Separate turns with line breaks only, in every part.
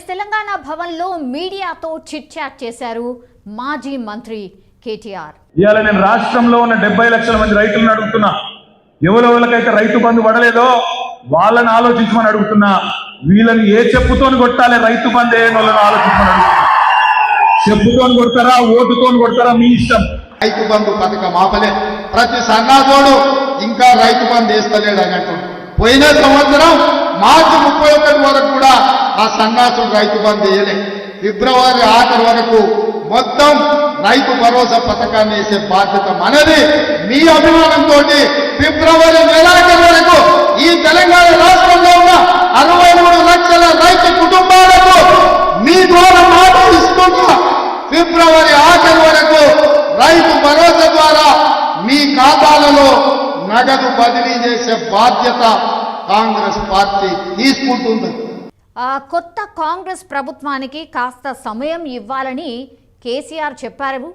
తెలంగాణ భవన్లో మీడియాతో chit chat చేశారు మాజీ మంత్రి కేటీఆర్.
ఇవాళ నేను రాష్ట్రంలో ఉన్న 70 లక్షల మంది రైతులను అడుగుతున్నా, ఎవరెవరికైతే రైతు బంధు పడలేదో వాళ్ళని ఆలోచించమని అడుగుతున్నా. వీళ్ళని ఏ చెప్పుతోని కొట్టాలి, రైతు బంధు ఏ వాళ్ళని ఆలోచించమని అడుగుతున్నా. చెప్పుతోని కొడతారా, ఓటుతోని కొడతారా, మీ ఇష్టం.
రైతు బంధు పథకం ఆపలే, ప్రతి సన్నాజోడు ఇంకా రైతు బంధు వేస్తలేడు అన్నట్టు. పోయిన సంవత్సరం మార్చి 31 వరకు కూడా ఆ సన్నాసులు రైతు బంధు వేయలే. ఫిబ్రవరి ఆఖరి వరకు మొత్తం రైతు భరోసా పథకాన్ని వేసే బాధ్యత మనది. మీ అభిమానంతో ఫిబ్రవరి నెలాఖరు వరకు ఈ తెలంగాణ రాష్ట్రంలో ఉన్న 63 లక్షల రైతు కుటుంబాలకు మీ ద్వారా మాట ఇస్తున్నా, ఫిబ్రవరి ఆఖరి వరకు రైతు భరోసా ద్వారా మీ ఖాతాలలో నగదు బదిలీ చేసే బాధ్యత కాంగ్రెస్ పార్టీ తీసుకుంటుంది.
కొత్త కాంగ్రెస్ ప్రభుత్వానికి కాస్త సమయం ఇవ్వాలని కేసీఆర్ చెప్పారు.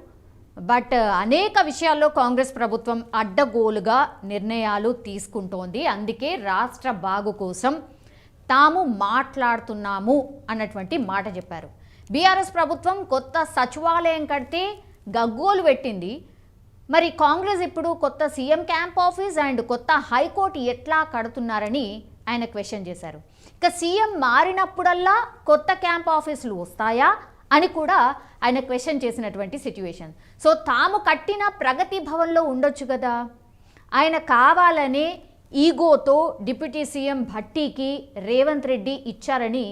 బట్ అనేక విషయాల్లో కాంగ్రెస్ ప్రభుత్వం అడ్డగోలుగా నిర్ణయాలు తీసుకుంటోంది. అందుకే రాష్ట్ర బాగు కోసం తాము మాట్లాడుతున్నాము అన్నటువంటి మాట చెప్పారు. బీఆర్ఎస్ ప్రభుత్వం కొత్త సచివాలయం కడితే గగ్గోలు పెట్టింది. మరి కాంగ్రెస్ ఇప్పుడు కొత్త సీఎం క్యాంప్ ఆఫీస్ అండ్ కొత్త హైకోర్టు ఎట్లా కడుతున్నారని ఆయన క్వశ్చన్ చేశారు. ఇక సీఎం మారినప్పుడల్లా కొత్త క్యాంప్ ఆఫీసులు వస్తాయా అని కూడా ఆయన క్వశ్చన్ చేసినటువంటి సిచ్యువేషన్. సో తాము కట్టిన ప్రగతి భవన్లో ఉండొచ్చు కదా, ఆయన కావాలనే ఈగోతో డిప్యూటీ సీఎం భట్టీకి రేవంత్ రెడ్డి ఇచ్చారని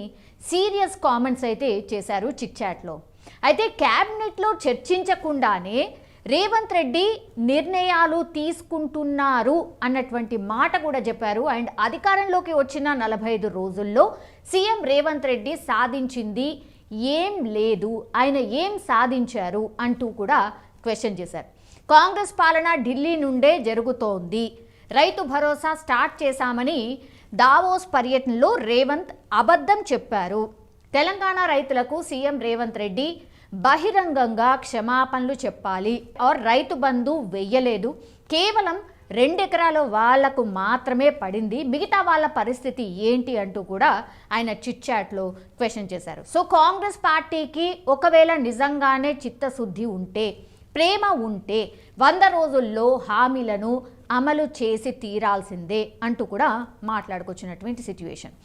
సీరియస్ కామెంట్స్ అయితే చేశారు చిట్ చాట్లో. అయితే క్యాబినెట్లో చర్చించకుండానే రేవంత్ రెడ్డి నిర్ణయాలు తీసుకుంటున్నారు అన్నటువంటి మాట కూడా చెప్పారు. అండ్ అధికారంలోకి వచ్చిన 45 రోజుల్లో సీఎం రేవంత్ రెడ్డి సాధించింది ఏం లేదు, ఆయన ఏం సాధించారు అంటూ కూడా క్వశ్చన్ చేశారు. కాంగ్రెస్ పాలన ఢిల్లీ నుండే జరుగుతోంది, రైతు భరోసా స్టార్ట్ చేశామని దావోస్ పర్యటనలో రేవంత్ అబద్ధం చెప్పారు. తెలంగాణ రైతులకు సీఎం రేవంత్ రెడ్డి బహిరంగంగా క్షమాపణలు చెప్పాలి. రైతు బంధు వెయ్యలేదు, కేవలం 2 ఎకరాలు వాళ్లకు మాత్రమే పడింది, మిగతా వాళ్ళ పరిస్థితి ఏంటి అంటూ కూడా ఆయన చిట్ చాట్లో క్వశ్చన్ చేశారు. సో కాంగ్రెస్ పార్టీకి ఒకవేళ నిజంగానే చిత్తశుద్ధి ఉంటే, ప్రేమ ఉంటే 100 రోజుల్లో హామీలను అమలు చేసి తీరాల్సిందే అంటూ కూడా మాట్లాడుకొచ్చినటువంటి సిచ్యువేషన్.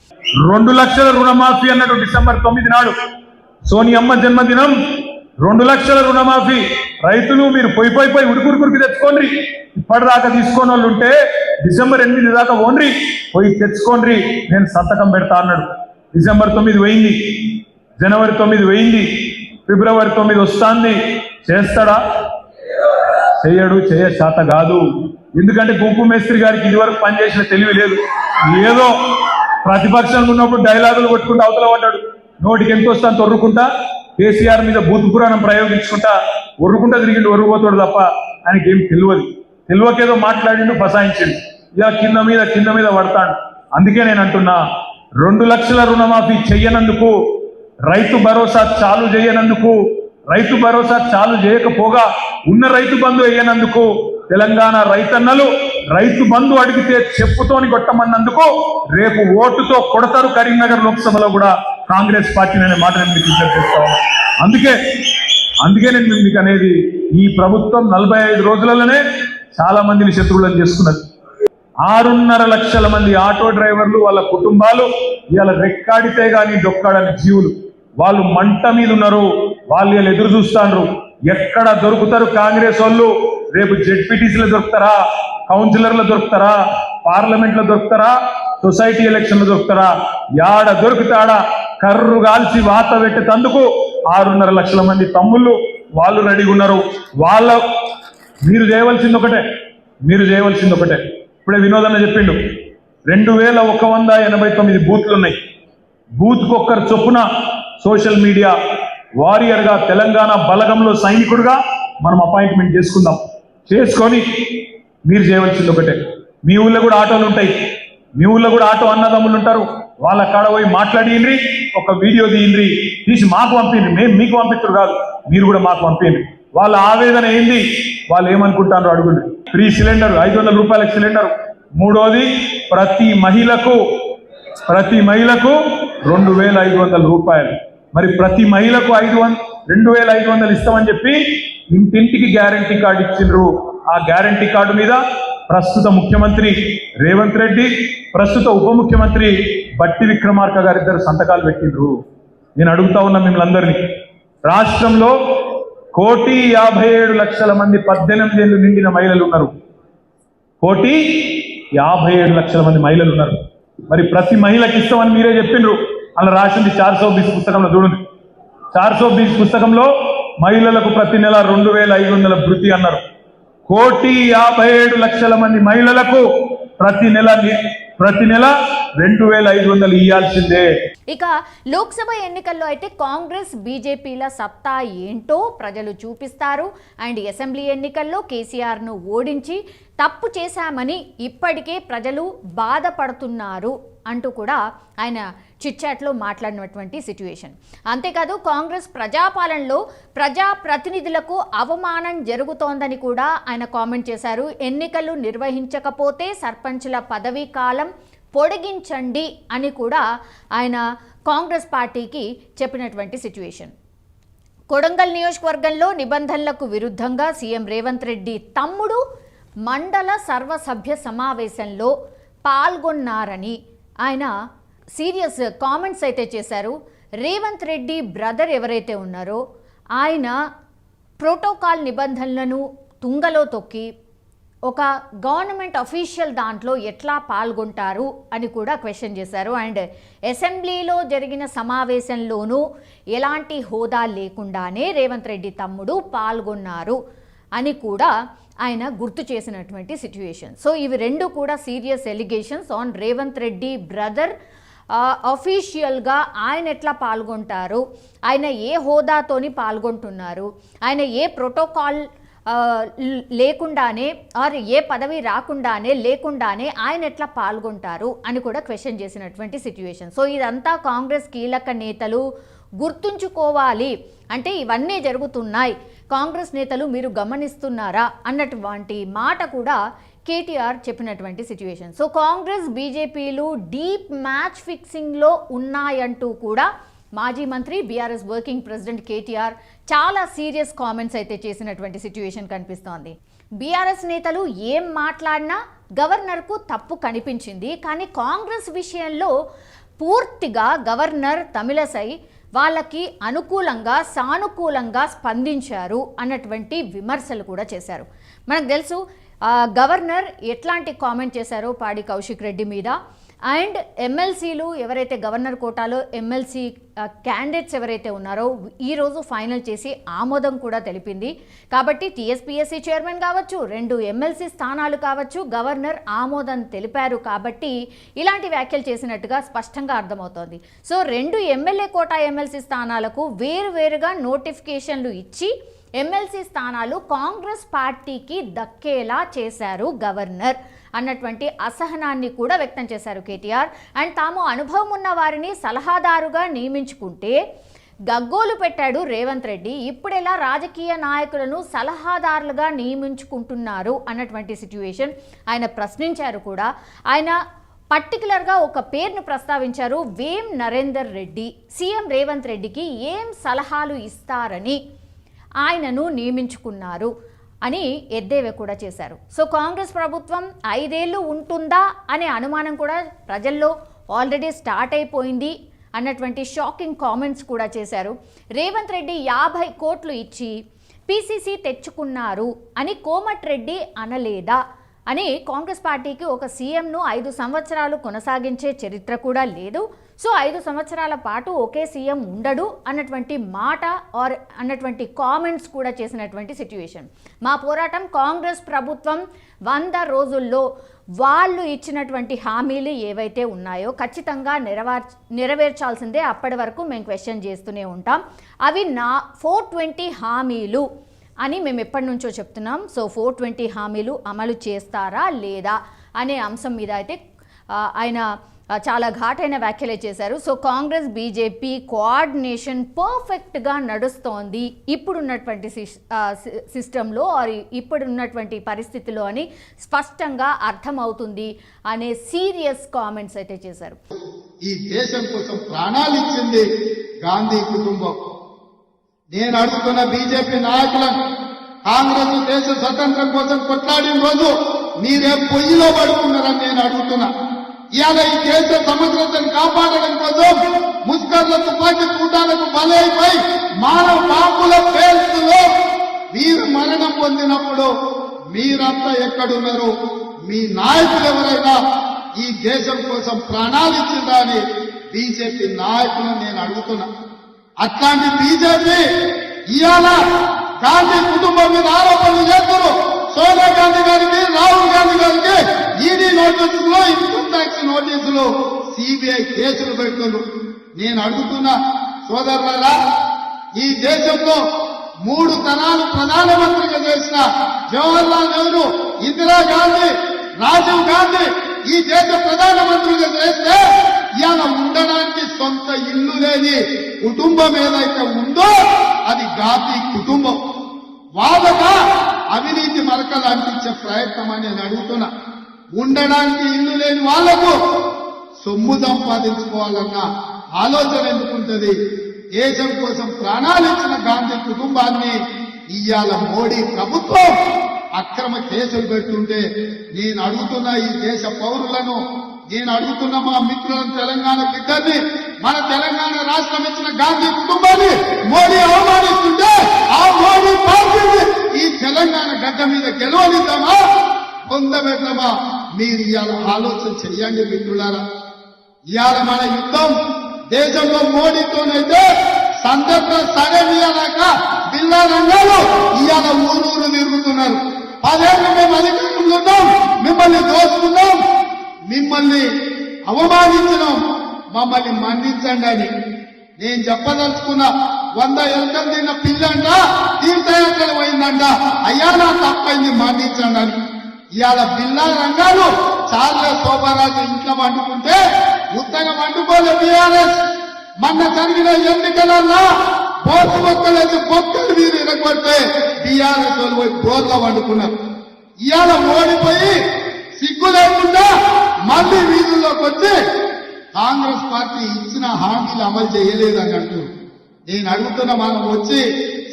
2 లక్షల రుణమాఫీ అన్నట్టు డిసెంబర్ 9 నాడు సోనియమ్మ జన్మదినం 2 లక్షల రుణమాఫీ. రైతులు మీరు పోయి ఉడుకురికి తెచ్చుకోండి, ఇప్పటిదాకా తీసుకోని వాళ్ళు ఉంటే డిసెంబర్ 8 దాకా ఓన్రి పోయి తెచ్చుకోండి, నేను సంతకం పెడతా అన్నాడు. డిసెంబర్ 9 పోయింది, జనవరి 9 పోయింది, ఫిబ్రవరి 9 వస్తుంది. చేస్తాడా? చెయ్యడు, చేయ శాత కాదు. ఎందుకంటే గుంపు మేస్త్రి గారికి ఇదివరకు పనిచేసిన తెలివి లేదు. ఏదో ప్రతిపక్షంగా ఉన్నప్పుడు డైలాగులు కొట్టుకుంటూ అవతల పడ్డాడు. నోటికి ఎంత వస్తా అంత ఒర్రుకుంటా, కేసీఆర్ మీద భూత పురాణం ప్రయోగించుకుంటా ఒర్రుకుంటా తిరిగిండు, ఒర్రుపోతాడు తప్ప ఆయనకి ఏం తెలియకేదో మాట్లాడిండు, ఫసాయించిండు. ఇలా కింద మీద పడతాడు. అందుకే నేను అంటున్నా, 2 లక్షల రుణమాఫీ చెయ్యనందుకు, రైతు భరోసా చాలు చేయనందుకు, రైతు భరోసా చాలు చేయకపోగా ఉన్న రైతు బంధు వేయనందుకు, తెలంగాణ రైతన్నలు రైతు బంధు అడిగితే చెప్పుతోని కొట్టమన్నందుకు రేపు ఓటుతో కొడతారు కరీంనగర్ లోక్సభలో కూడా కాంగ్రెస్ పార్టీని అనే మాట నేను మీకు విజ్ఞప్తిస్తాను. అందుకే నేను మీకు అనేది, ఈ ప్రభుత్వం 45 రోజులలోనే చాలా మందిని శత్రువులను చేసుకున్నది. 6.5 లక్షల మంది ఆటో డ్రైవర్లు, వాళ్ళ కుటుంబాలు ఇవాళ రెక్కాడితే గాని డొక్కాడని జీవులు, వాళ్ళు మంట మీద ఉన్నారు. వాళ్ళు ఇలా ఎదురు చూస్తాండ్రు, ఎక్కడ దొరుకుతారు కాంగ్రెస్ వాళ్ళు. రేపు జెడ్పీటీసీలో దొరుకుతారా, కౌన్సిలర్లు దొరుకుతారా, పార్లమెంట్లో దొరుకుతారా, సొసైటీ ఎలక్షన్లు దొరుకుతారా? యాడ దొరుకుతాడా కర్రు కాల్చి వాత పెట్టేందుకు 6.5 లక్షల మంది తమ్ముళ్ళు వాళ్ళు రెడీగా ఉన్నారు. మీరు చేయవలసింది ఒకటే. ఇప్పుడే వినోదన్న చెప్పిండు, 2189 బూత్లు ఉన్నాయి. బూత్కు ఒక్కరు చొప్పున సోషల్ మీడియా వారియర్గా, తెలంగాణ బలగంలో సైనికుడుగా మనం అపాయింట్మెంట్ చేసుకొని మీరు చేయవలసింది ఒకటే. మీ ఊళ్ళో కూడా ఆటోలు ఉంటాయి, మీ ఊళ్ళో కూడా ఆటో అన్నదమ్ములు ఉంటారు. వాళ్ళ కాడ పోయి మాట్లాడియండి, ఒక వీడియో తీసి మాకు పంపిండి. మేము మీకు పంపిస్తారు కాదు, మీరు కూడా మాకు పంపిండి. వాళ్ళ ఆవేదన ఏంది, వాళ్ళు ఏమనుకుంటారో అడుగుండి. ఫ్రీ సిలిండర్ 500 రూపాయలకు సిలిండర్. 3వది, ప్రతి మహిళకు 2,500 రూపాయలు. మరి ప్రతి మహిళకు 2,500 ఇస్తామని చెప్పి ఇంటింటికి గ్యారంటీ కార్డు ఇచ్చిండ్రు. ఆ గ్యారంటీ కార్డు మీద ప్రస్తుత ముఖ్యమంత్రి రేవంత్ రెడ్డి, ప్రస్తుత ఉప ముఖ్యమంత్రి బట్టి విక్రమార్క గారిద్దరు సంతకాలు పెట్టిండ్రు. నేను అడుగుతా ఉన్నా మిమ్మల్ని అందరినీ, రాష్ట్రంలో 1,57,00,000 మంది 18 ఏళ్ళు నిండిన మహిళలు ఉన్నారు. 1,57,00,000 మంది మహిళలు ఉన్నారు. మరి ప్రతి మహిళకి ఇస్తామని మీరే చెప్పిండ్రు. అలా రాసింది 420 పుస్తకంలో చూడండి. 420 పుస్తకంలో మహిళలకు ప్రతి నెల 2,500 భృతి అన్నారు. 1,57,00,000 మంది మహిళలకు ప్రతి నెల 2,500 ఇయ్యాల్సిందే.
ఇక లోక్సభ ఎన్నికల్లో అయితే కాంగ్రెస్ బీజేపీల సత్తా ఏంటో ప్రజలు చూపిస్తారు. అండ్ అసెంబ్లీ ఎన్నికల్లో కేసీఆర్ను ఓడించి తప్పు చేశామని ఇప్పటికే ప్రజలు బాధపడుతున్నారు అంటూ కూడా ఆయన చిట్చాట్లో మాట్లాడినటువంటి సిట్యుయేషన్. అంతేకాదు కాంగ్రెస్ ప్రజాపాలనలో ప్రజాప్రతినిధులకు అవమానం జరుగుతోందని కూడా ఆయన కామెంట్ చేశారు. ఎన్నికలు నిర్వహించకపోతే సర్పంచుల పదవీ కాలం పొడిగించండి అని కూడా ఆయన కాంగ్రెస్ పార్టీకి చెప్పినటువంటి సిట్యుయేషన్. కొడంగల్ నియోజకవర్గంలో నిబంధనలకు విరుద్ధంగా సీఎం రేవంత్ రెడ్డి తమ్ముడు మండల సర్వసభ్య సమావేశంలో పాల్గొన్నారని ఆయన సీరియస్ కామెంట్స్ అయితే చేశారు. రేవంత్ రెడ్డి బ్రదర్ ఎవరైతే ఉన్నారో ఆయన ప్రోటోకాల్ నిబంధనలను తుంగలో తొక్కి ఒక గవర్నమెంట్ అఫీషియల్ దాంట్లో ఎట్లా పాల్గొంటారు అని కూడా క్వశ్చన్ చేశారు. అండ్ అసెంబ్లీలో జరిగిన సమావేశంలోనూ ఎలాంటి హోదా లేకుండానే రేవంత్ రెడ్డి తమ్ముడు పాల్గొన్నారు అని కూడా ఆయన గుర్తు చేసినటువంటి సిట్యుయేషన్. సో ఇవి రెండు కూడా serious allegations on Revanth Reddy brother. అఫీషియల్గా ఆయన ఎట్లా పాల్గొంటారు, ఆయన ఏ హోదాతోని పాల్గొంటున్నారు, ఆయన ఏ ప్రోటోకాల్ లేకుండానే ఆర్ ఏ పదవి లేకుండానే ఆయన ఎట్లా పాల్గొంటారు అని కూడా క్వశ్చన్ చేసినటువంటి సిట్యుయేషన్. సో ఇదంతా కాంగ్రెస్ కీలక నేతలు గుర్తుంచుకోవాలి. అంటే ఇవన్నీ జరుగుతున్నాయి, కాంగ్రెస్ నేతలు మీరు గమనిస్తున్నారా అన్నటువంటి మాట కూడా కేటీఆర్ చెప్పినటువంటి సిట్యుయేషన్. సో కాంగ్రెస్ బీజేపీలు డీప్ మ్యాచ్ ఫిక్సింగ్లో ఉన్నాయంటూ కూడా మాజీ మంత్రి బీఆర్ఎస్ వర్కింగ్ ప్రెసిడెంట్ కేటీఆర్ చాలా సీరియస్ కామెంట్స్ అయితే చేసినటువంటి సిట్యుయేషన్ కనిపిస్తోంది. బీఆర్ఎస్ నేతలు ఏం మాట్లాడినా గవర్నర్కు తప్పు కనిపించింది, కానీ కాంగ్రెస్ విషయంలో పూర్తిగా గవర్నర్ తమిళసై వాళ్ళకి అనుకూలంగా సానుకూలంగా స్పందించారు అన్నటువంటి విమర్శలు కూడా చేశారు. మనకు తెలుసు గవర్నర్ ఎట్లాంటి కామెంట్ చేశారో పాడి కౌశిక్ రెడ్డి మీద. అండ్ ఎమ్మెల్సీలు ఎవరైతే గవర్నర్ కోటాలో ఎమ్మెల్సీ క్యాండిడేట్స్ ఎవరైతే ఉన్నారో ఈరోజు ఫైనల్ చేసి ఆమోదం కూడా తెలిపింది. కాబట్టి టీఎస్పీఎస్సీ చైర్మన్ కావచ్చు, 2 ఎమ్మెల్సీ స్థానాలు కావచ్చు, గవర్నర్ ఆమోదం తెలిపారు. కాబట్టి ఇలాంటి వ్యాఖ్యలు చేసినట్టుగా స్పష్టంగా అర్థమవుతోంది. సో 2 ఎమ్మెల్యే కోటా ఎమ్మెల్సీ స్థానాలకు వేరువేరుగా నోటిఫికేషన్లు ఇచ్చి ఎమ్మెల్సీ స్థానాలు కాంగ్రెస్ పార్టీకి దక్కేలా చేశారు గవర్నర్ అన్నటువంటి అసహనాన్ని కూడా వ్యక్తం చేశారు కేటీఆర్. అండ్ తాము అనుభవం ఉన్న వారిని సలహాదారుగా నియమించుకుంటే గగ్గోలు పెట్టాడు రేవంత్ రెడ్డి. ఇప్పుడెలా రాజకీయ నాయకులను సలహాదారులుగా నియమించుకుంటున్నారు అన్నటువంటి సిట్యుయేషన్ ఆయన ప్రశ్నించారు కూడా. ఆయన పర్టికులర్గా ఒక పేరును ప్రస్తావించారు, వేం నరేందర్ రెడ్డి. సీఎం రేవంత్ రెడ్డికి ఏం సలహాలు ఇస్తారని ఆయనను నియమించుకున్నారు అని ఎద్దేవా కూడా చేశారు. సో కాంగ్రెస్ ప్రభుత్వం 5 ఏళ్ళు ఉంటుందా అనే అనుమానం కూడా ప్రజల్లో ఆల్రెడీ స్టార్ట్ అయిపోయింది అన్నటువంటి షాకింగ్ కామెంట్స్ కూడా చేశారు. రేవంత్ రెడ్డి 50 కోట్లు ఇచ్చి పీసీసీ తెచ్చుకున్నారు అని కోమటిరెడ్డి అనలేదా అని కాంగ్రెస్ పార్టీకి ఒక సీఎంను 5 సంవత్సరాలు కొనసాగించే చరిత్ర కూడా లేదు. సో 5 సంవత్సరాల పాటు ఒకే సీఎం ఉండడు అన్నటువంటి మాట ఆర్ అన్నటువంటి కామెంట్స్ కూడా చేసినటువంటి సిట్యుయేషన్. మా పోరాటం కాంగ్రెస్ ప్రభుత్వం 100 రోజుల్లో వాళ్ళు ఇచ్చినటువంటి హామీలు ఏవైతే ఉన్నాయో ఖచ్చితంగా నెరవేర్చాల్సిందే. అప్పటి వరకు మేము క్వశ్చన్ చేస్తూనే ఉంటాం. అవి 420 హామీలు అని మేము ఎప్పటి నుంచో చెప్తున్నాం. సో 420 హామీలు అమలు చేస్తారా లేదా అనే అంశం మీద అయితే ఆయన చాలా ఘాటైన వ్యాఖ్యలే చేశారు. సో కాంగ్రెస్ బీజేపీ కోఆర్డినేషన్ పర్ఫెక్ట్గా నడుస్తోంది ఇప్పుడున్నటువంటి సిస్టంలో ఇప్పుడున్నటువంటి పరిస్థితిలో అని స్పష్టంగా అర్థమవుతుంది అనే సీరియస్ కామెంట్స్ అయితే చేశారు.
ఈ దేశం కోసం ప్రాణాలు ఇచ్చింది గాంధీ కుటుంబం. నేను అడుగుతున్న బీజేపీ నాయకులను, కాంగ్రెస్ దేశ స్వతంత్రం కోసం కొట్లాడిన రోజు మీరే పొయ్యిలో పడుకున్నారని నేను అడుగుతున్నా. ఇవాళ ఈ దేశ సమగ్రతను కాపాడడం కోసం ముస్కర్ల తుపాకీ కూటాలకు బలైపోయి మానవ బాంబుల పేల్చులో మీరు మరణం పొందినప్పుడు మీరంతా ఎక్కడున్నారు? మీ నాయకులు ఎవరైనా ఈ దేశం కోసం ప్రాణాలు ఇచ్చిందా అని బీజేపీ నాయకులను నేను అడుగుతున్నా. అట్లాంటి బీజేపీ ఇవాళ గాంధీ కుటుంబం మీద ఆరోపణలు చేస్తారు. సోనియా గాంధీ గారికి, రాహుల్ గాంధీ గారికి ఈడీ నోటీసులు, ఇన్కమ్ ట్యాక్స్ నోటీసులు, సిబిఐ కేసులు పెడుతున్నారు. నేను అడుగుతున్నా సోదరులారా, ఈ దేశంలో 3 తరాలు ప్రధానమంత్రిగా చేసిన జవహర్లాల్ నెహ్రూ, ఇందిరాగాంధీ, రాజీవ్ గాంధీ ఈ దేశ ప్రధానమంత్రిగా చేస్తే ఇవాళ ఉండడానికి సొంత ఇల్లు లేని కుటుంబం ఏదైతే ఉందో అది గాంధీ కుటుంబం. వాళ్ళగా అవినీతి మరకలు అంటించే ప్రయత్నం అని నేను అడుగుతున్నా. ఉండడానికి ఇల్లు లేని వాళ్లకు సొమ్ము సంపాదించుకోవాలన్న ఆలోచన ఎందుకుంటది? దేశం కోసం ప్రాణాలు ఇచ్చిన గాంధీ కుటుంబాన్ని ఇవాళ మోడీ ప్రభుత్వం అక్రమ కేసులు పెడుతుంటే నేను అడుగుతున్న ఈ దేశ పౌరులను, నేను అడుగుతున్న మా మిత్రులను, తెలంగాణ బిడ్డని, మన తెలంగాణ రాష్ట్రం ఇచ్చిన గాంధీ కుటుంబాన్ని మోడీ అవమానిస్తుంటే ఆ మోడీ పార్టీని ఈ తెలంగాణ గడ్డ మీద గెలవనిద్దామా, పొందబెట్టమా? మీరు ఇవాళ ఆలోచన చెయ్యండి మిత్రులారా. ఇవాళ మన యుద్ధం దేశంలో మోడీతోనైతే సందర్భ సగమియాక బిల్లా రంగాలు ఇవాళ ఊరూరు తిరుగుతున్నారు. 10 ఏళ్ళు మేము అధికారంలో ఉన్నాం, మిమ్మల్ని దోచుకున్నాం, మిమ్మల్ని అవమానించడం, మమ్మల్ని మన్నించండి అని నేను చెప్పదలుచుకున్నా. 100 ఎలుకలు తిన్న పిల్లంట తీర్థయాత్రలు పోయిందంట, అయ్యా నా తప్పైంది మన్నించండి అని. ఇవాళ బిల్లా రంగాలు చాలా శోభరాజు ఇంట్లో వండుకుంటే ఉత్తగా వండుకోలే బీఆర్ఎస్. మొన్న జరిగిన ఎన్నికలన్నా బోర్డు మొక్కలేదు, బొక్కలు మీరు ఇరగొడితే బీఆర్ఎస్ వాళ్ళు పోయి బోర్లో వండుకున్నారు. ఇవాళ ఓడిపోయి సిగ్గు లేకుండా మళ్లీ వీధుల్లోకి వచ్చి కాంగ్రెస్ పార్టీ ఇచ్చిన హామీలు అమలు చేయలేదని అంటూ నేను అడుగుతున్నా. మనం వచ్చి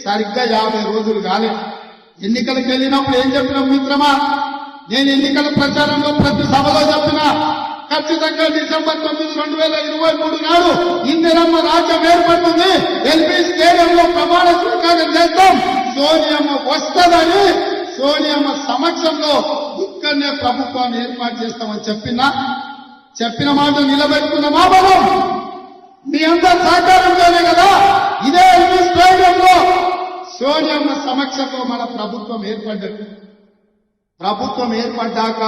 సరిగ్గా 50 రోజులు కాలే. ఎన్నికలకు వెళ్ళినప్పుడు ఏం చెప్పినాం మిత్రమా? నేను ఎన్నికల ప్రచారంలో ప్రతి సభలో చెప్పినా ఖచ్చితంగా డిసెంబర్ 9, 2023 నాడు ఇందిరమ్మ రాజ్యం ఏర్పడుతుంది, ఎల్బీ స్టేడియంలో ప్రమాణ స్వీకారం చేస్తాం, సోనియమ్మ వస్తుందని, సోనియమ్మ సమక్షంలో ఇక్కడనే ప్రభుత్వాన్ని ఏర్పాటు చేస్తామని చెప్పిన మాట నిలబెట్టుకున్నామా మనం? మీ అందరి సహకారంతోనే కదా ఇదే ఎల్బీ స్టేడియంలో సోనియమ్మ సమక్షంలో మన ప్రభుత్వం ఏర్పడ్డది. ప్రభుత్వం ఏర్పడ్డాక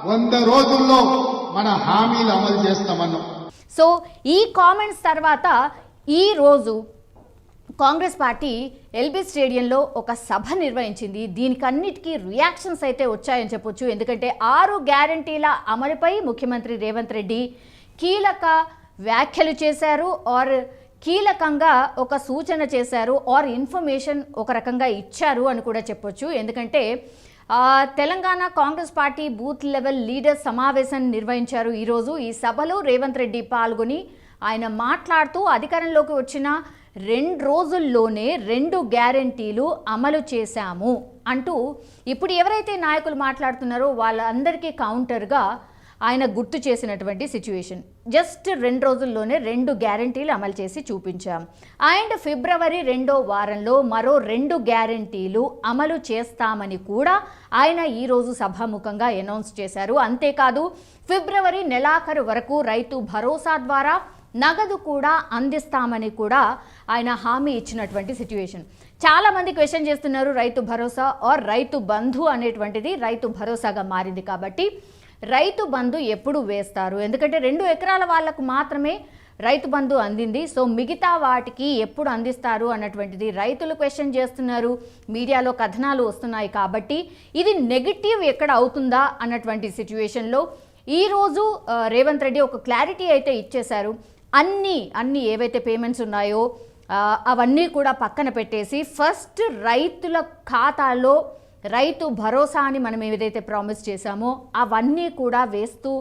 100 రోజుల్లో మన హామీలు అమలు చేస్తామన్నాం.
సో ఈ కామెంట్స్ తర్వాత ఈ రోజు కాంగ్రెస్ పార్టీ ఎల్బీ స్టేడియంలో ఒక సభ నిర్వహించింది. దీనికన్నిటికీ రియాక్షన్స్ అయితే వచ్చాయని చెప్పొచ్చు. ఎందుకంటే 6 గ్యారంటీల అమలుపై ముఖ్యమంత్రి రేవంత్ రెడ్డి కీలక వ్యాఖ్యలు చేశారు, ఆర్ కీలకంగా ఒక సూచన చేశారు, ఆర్ ఇన్ఫర్మేషన్ ఒక రకంగా ఇచ్చారు అని కూడా చెప్పొచ్చు. ఎందుకంటే Telangana Congress party booth level leaders సమావేశాన్ని నిర్వహించారు ఈరోజు. ఈ సభలో రేవంత్ రెడ్డి పాల్గొని ఆయన మాట్లాడుతూ అధికారంలోకి వచ్చిన 2 రోజుల్లోనే 2 గ్యారంటీలు అమలు చేశాము అంటూ ఇప్పుడు ఎవరైతే నాయకులు మాట్లాడుతున్నారో వాళ్ళందరికీ కౌంటర్గా ఆయన గుర్తు చేసినటువంటి సిచ్యువేషన్. జస్ట్ 2 రోజుల్లోనే 2 గ్యారంటీలు అమలు చేసి చూపించాం. అండ్ ఫిబ్రవరి 2వ వారంలో మరో 2 గ్యారంటీలు అమలు చేస్తామని కూడా ఆయన ఈరోజు సభాముఖంగా అనౌన్స్ చేశారు. అంతేకాదు ఫిబ్రవరి నెలాఖరు వరకు రైతు భరోసా ద్వారా నగదు కూడా అందిస్తామని కూడా ఆయన హామీ ఇచ్చినటువంటి సిచ్యువేషన్. చాలా మంది క్వశ్చన్ చేస్తున్నారు, రైతు భరోసా ఆర్ రైతు బంధు అనేటువంటిది రైతు భరోసాగా మారింది కాబట్టి రైతు బంధు ఎప్పుడు వేస్తారు? ఎందుకంటే 2 ఎకరాల వాళ్లకు మాత్రమే రైతు బంధు అందింది. సో మిగతా వాటికి ఎప్పుడు అందిస్తారు అన్నటువంటిది రైతులు క్వశ్చన్ చేస్తున్నారు. మీడియాలో కథనాలు వస్తున్నాయి కాబట్టి ఇది నెగిటివ్ ఎక్కడ అవుతుందా అన్నటువంటి సిచ్యువేషన్లో ఈరోజు రేవంత్ రెడ్డి ఒక క్లారిటీ అయితే ఇచ్చేశారు. అన్ని ఏవైతే పేమెంట్స్ ఉన్నాయో అవన్నీ కూడా పక్కన పెట్టేసి ఫస్ట్ రైతుల ఖాతాలో రైతు భరోసా అని మనం ఏదైతే ప్రామిస్ చేశామో అవన్నీ కూడా వేస్తూ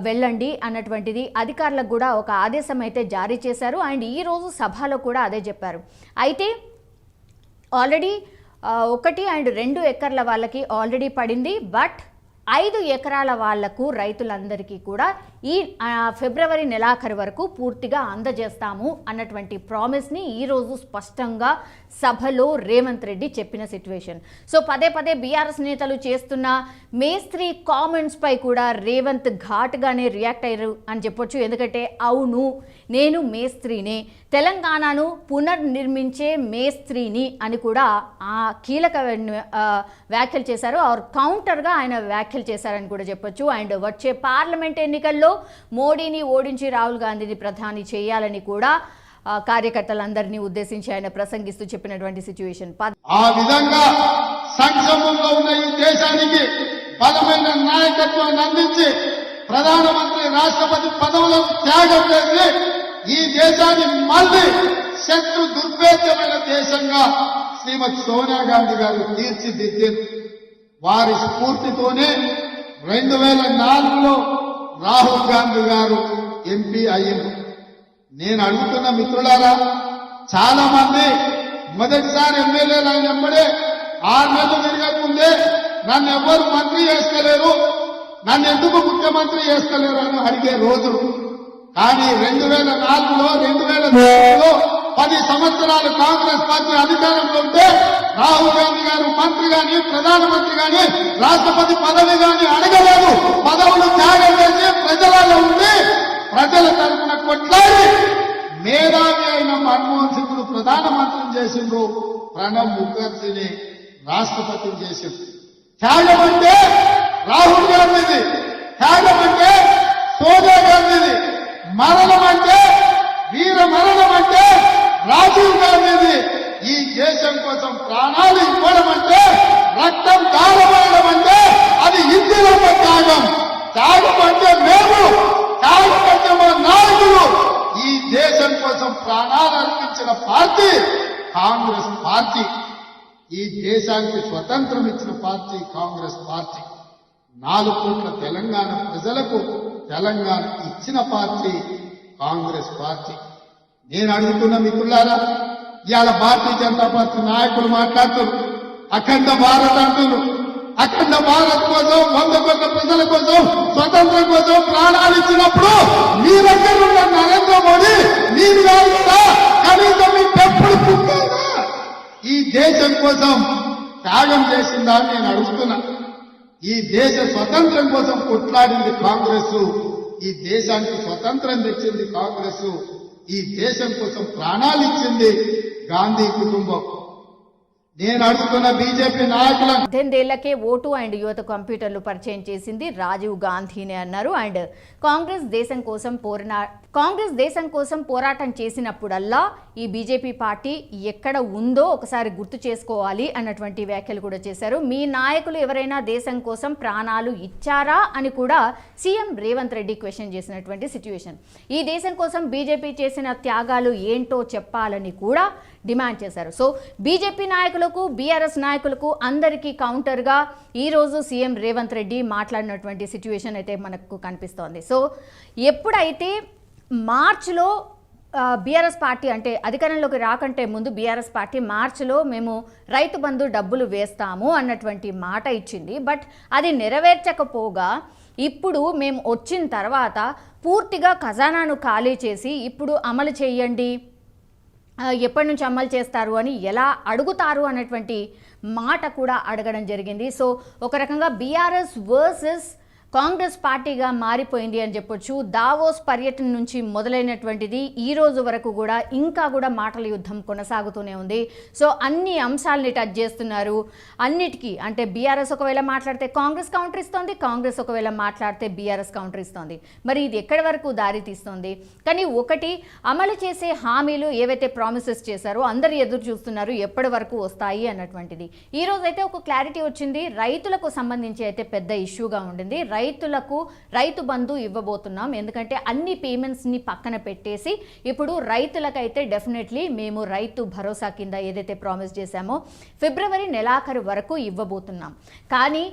వెళ్ళండి అన్నటువంటిది అధికారులకు కూడా ఒక ఆదేశం అయితే జారీ చేశారు. అండ్ ఈరోజు సభలో కూడా అదే చెప్పారు. అయితే ఆల్రెడీ 1 and 2 ఎకర్ల వాళ్ళకి ఆల్రెడీ పడింది. బట్ 5 ఎకరాల వాళ్లకు రైతులందరికీ కూడా ఈ ఫిబ్రవరి నెలాఖరు వరకు పూర్తిగా అందజేస్తాము అన్నటువంటి ప్రామిస్ని ఈరోజు స్పష్టంగా సభలో రేవంత్ రెడ్డి చెప్పిన సిచ్యువేషన్. సో పదే పదే బీఆర్ఎస్ నేతలు చేస్తున్న మేస్త్రీ కామెంట్స్ పై కూడా రేవంత్ ఘాటుగానే రియాక్ట్ అయ్యారు అని చెప్పొచ్చు. ఎందుకంటే అవును, నేను మేస్త్రీనే, తెలంగాణను పునర్నిర్మించే మేస్త్రీని అని కూడా ఆ కీలక వ్యాఖ్యలు చేశారు. ఆర్ కౌంటర్గా ఆయన వ్యాఖ్యలు చేశారని కూడా చెప్పొచ్చు. అండ్ వచ్చే పార్లమెంట్ ఎన్నికల్లో మోడీని ఓడించి రాహుల్ గాంధీని ప్రధాని చేయాలని కూడా కార్యకర్తలందరినీ ఉద్దేశించి ఆయన ప్రసంగిస్తూ చెప్పినటువంటి సిచ్యువేషన్.
ఆ విధంగా సంక్షోభంలో ఉన్న ఈ దేశానికి బలమైన నాయకత్వాన్ని అందించి ప్రధానమంత్రి రాష్ట్రపతి పదవులను త్యాగం చేసి ఈ దేశాన్ని మళ్లీ శత్రు దుర్భేద్యమైన దేశంగా శ్రీమతి సోనియా గాంధీ గారు తీర్చిదిద్దారు. వారి స్ఫూర్తితోనే 2004లో రాహుల్ గాంధీ గారు ఎంపీ అయ్యింది. నేను అడుగుతున్న మిత్రులారా, చాలా మంది మొదటిసారి ఎమ్మెల్యేలు అయినప్పుడే 6 నెలలు తిరగకముందే నన్ను ఎవరు మంత్రి చేస్తలేరు, నన్ను ఎందుకు ముఖ్యమంత్రి చేస్తలేరు అని అడిగే రోజులు. కానీ 2004లో 2003లో 10 సంవత్సరాలు కాంగ్రెస్ పార్టీ అధికారంలో ఉంటే రాహుల్ గాంధీ గారు మంత్రి గాని, ప్రధానమంత్రి గాని, రాష్ట్రపతి పదవి గాని అడగలేదు. పదవులు త్యాగం చేసి ప్రజలలో ఉండి ప్రజల తరఫున కొట్లాడి మేధావి అయిన మన్మోహన్ సింగ్ను ప్రధానమంత్రిని చేసిండ్రు, ప్రణబ్ ముఖర్జీని రాష్ట్రపతిని చేసిండ్రు. త్యాగం అంటే రాహుల్ గాంధీది, త్యాగం అంటే సోనియా గాంధీది, మరణం అంటే వీర మరణం అంటే రాజీవ్ గాంధీది. ఈ దేశం కోసం ప్రాణాలు ఇవ్వడం అంటే, రక్తం దారవేయడం అంటే అది ఇందిరమ్మ త్యాగం. త్యాగం అంటే మేము, త్యాగం అంటే మా నాయకులు. ఈ దేశం కోసం ప్రాణాలు అర్పించిన పార్టీ కాంగ్రెస్ పార్టీ. ఈ దేశానికి స్వతంత్రం ఇచ్చిన పార్టీ కాంగ్రెస్ పార్టీ. 4 కోట్ల తెలంగాణ ప్రజలకు తెలంగాణ ఇచ్చిన పార్టీ కాంగ్రెస్ పార్టీ. నేను అడుగుతున్న మిత్రులారా, ఇవాళ భారతీయ జనతా పార్టీ నాయకులు మాట్లాడుతున్నారు, అఖండ భారత్ అంటున్నారు. అఖండ భారత్ కోసం 100 కోట్ల ప్రజల కోసం స్వతంత్రం కోసం ప్రాణాలు ఇచ్చినప్పుడు మీ దగ్గర ఉన్న నరేంద్ర మోడీ మీరు కాకుండా కనీసం మీ పెప్పుడు పుట్టిందా ఈ దేశం కోసం త్యాగం చేసిందా అని నేను అడుగుతున్నా. ఈ దేశ స్వతంత్రం కోసం కొట్లాడింది కాంగ్రెస్, ఈ దేశానికి స్వతంత్రం తెచ్చింది కాంగ్రెస్, ఈ దేశం కోసం ప్రాణాలు ఇచ్చింది గాంధీ కుటుంబం. నేను అడుగుతున్న బీజేపీ నాయకుల
18 ఏళ్లకే ఓటు అండ్ యువత కంప్యూటర్లు పరిచయం చేసింది రాజీవ్ గాంధీనే అన్నారు. అండ్ కాంగ్రెస్ దేశం కోసం పోరాటం చేసినప్పుడల్లా ఈ బీజేపీ పార్టీ ఎక్కడ ఉందో ఒకసారి గుర్తు చేసుకోవాలి అన్నటువంటి వ్యాఖ్యలు కూడా చేశారు. మీ నాయకులు ఎవరైనా దేశం కోసం ప్రాణాలు ఇచ్చారా అని కూడా సీఎం రేవంత్ రెడ్డి క్వశ్చన్ చేసినటువంటి సిచ్యువేషన్. ఈ దేశం కోసం బీజేపీ చేసిన త్యాగాలు ఏంటో చెప్పాలని కూడా డిమాండ్ చేశారు. సో బీజేపీ నాయకులకు, బీఆర్ఎస్ నాయకులకు అందరికీ కౌంటర్గా ఈరోజు సీఎం రేవంత్ రెడ్డి మాట్లాడినటువంటి సిచ్యువేషన్ అయితే మనకు కనిపిస్తోంది. సో ఎప్పుడైతే మార్చిలో బీఆర్ఎస్ పార్టీ అంటే అధికారంలోకి రాకంటే ముందు బీఆర్ఎస్ పార్టీ మార్చిలో మేము రైతు బంధు డబ్బులు వేస్తాము అన్నటువంటి మాట ఇచ్చింది. బట్ అది నెరవేర్చకపోగా ఇప్పుడు మేము వచ్చిన తర్వాత పూర్తిగా ఖజానాను ఖాళీ చేసి ఇప్పుడు అమలు చేయండి, ఎప్పటి నుంచి అమలు చేస్తారు అని ఎలా అడుగుతారు అన్నటువంటి మాట కూడా అడగడం జరిగింది. సో ఒక రకంగా బీఆర్ఎస్ వర్సెస్ కాంగ్రెస్ పార్టీగా మారిపోయింది అని చెప్పొచ్చు. దావోస్ పర్యటన నుంచి మొదలైనటువంటిది ఈ రోజు వరకు కూడా ఇంకా కూడా మాటల యుద్ధం కొనసాగుతూనే ఉంది. సో అన్ని అంశాలని టచ్ చేస్తున్నారు. అన్నిటికీ అంటే బీఆర్ఎస్ ఒకవేళ మాట్లాడితే కాంగ్రెస్ కౌంటర్ ఇస్తోంది, కాంగ్రెస్ ఒకవేళ మాట్లాడితే బీఆర్ఎస్ కౌంటర్ ఇస్తోంది. మరి ఇది ఎక్కడి వరకు దారి తీస్తుంది? కానీ ఒకటి, అమలు చేసే హామీలు ఏవైతే ప్రామిసెస్ చేశారో అందరూ ఎదురు చూస్తున్నారు ఎప్పటి వరకు వస్తాయి అన్నటువంటిది. ఈ రోజు అయితే ఒక క్లారిటీ వచ్చింది. రైతులకు సంబంధించి అయితే పెద్ద ఇష్యూగా ఉండింది. రైతులకు రైతు బంధు ఇవ్వబోతున్నాం, ఎందుకంటే అన్ని పేమెంట్స్ని పక్కన పెట్టేసి ఇప్పుడు రైతులకైతే డెఫినెట్లీ మేము రైతు భరోసా కింద ఏదైతే ప్రామిస్ చేశామో ఫిబ్రవరి నెలాఖరు వరకు ఇవ్వబోతున్నాం. కానీ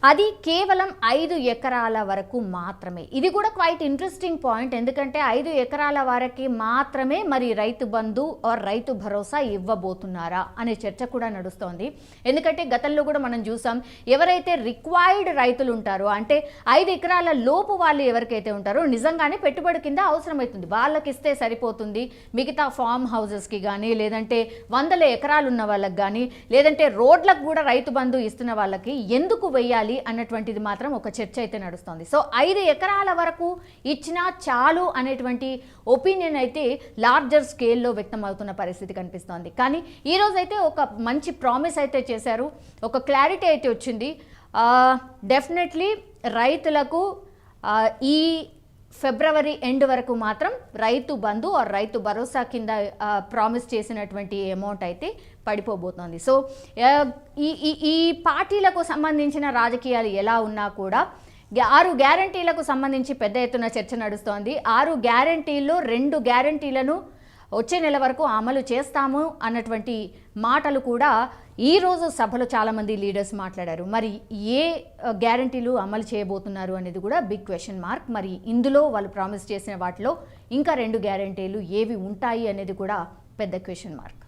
అది కేవలం 5 ఎకరాల వరకు మాత్రమే. ఇది కూడా క్వైట్ ఇంట్రెస్టింగ్ పాయింట్. ఎందుకంటే 5 ఎకరాల వరకు మాత్రమే మరి రైతు బంధు ఆర్ రైతు భరోసా ఇవ్వబోతున్నారా అనే చర్చ కూడా నడుస్తోంది. ఎందుకంటే గతంలో కూడా మనం చూసాం, ఎవరైతే రిక్వైర్డ్ రైతులు ఉంటారో, అంటే 5 ఎకరాల లోపు వాళ్ళు ఎవరికైతే ఉంటారో నిజంగానే పెట్టుబడి కింద అవసరమవుతుంది, వాళ్ళకి ఇస్తే సరిపోతుంది. మిగతా ఫామ్ హౌసెస్కి కానీ, లేదంటే 100 ఎకరాలు ఉన్న వాళ్ళకి కానీ, లేదంటే రోడ్లకు కూడా రైతు బంధు ఇస్తున్న వాళ్ళకి ఎందుకు వెయ్యాలి అన్నటువంటిది మాత్రం ఒక చర్చ అయితే నడుస్తోంది. సో 5 ఎకరాల వరకు ఇచ్చినా చాలు అనేటువంటి ఒపీనియన్ అయితే లార్జర్ స్కేల్లో వ్యక్తం అవుతున్న పరిస్థితి కనిపిస్తోంది. కానీ ఈరోజు అయితే ఒక మంచి ప్రామిస్ అయితే చేశారు, ఒక క్లారిటీ అయితే వచ్చింది. డెఫినెట్లీ రైతులకు ఈ ఫిబ్రవరి ఎండ్ వరకు మాత్రం రైతు బంధు ఆర్ రైతు భరోసా కింద ప్రామిస్ చేసినటువంటి అమౌంట్ అయితే పడిపోబోతోంది. సో ఈ పార్టీలకు సంబంధించిన రాజకీయాలు ఎలా ఉన్నా కూడా 6 గ్యారంటీలకు సంబంధించి పెద్ద ఎత్తున చర్చ నడుస్తోంది. 6 గ్యారంటీల్లో 2 గ్యారంటీలను వచ్చే నెల వరకు అమలు చేస్తాము అన్నటువంటి మాటలు కూడా ఈరోజు సభలో చాలామంది లీడర్స్ మాట్లాడారు. మరి ఏ గ్యారంటీలు అమలు చేయబోతున్నారు అనేది కూడా బిగ్ క్వశ్చన్ మార్క్. మరి ఇందులో వాళ్ళు ప్రామిస్ చేసిన వాటిలో ఇంకా 2 గ్యారంటీలు ఏవి ఉంటాయి అనేది కూడా పెద్ద క్వశ్చన్ మార్క్.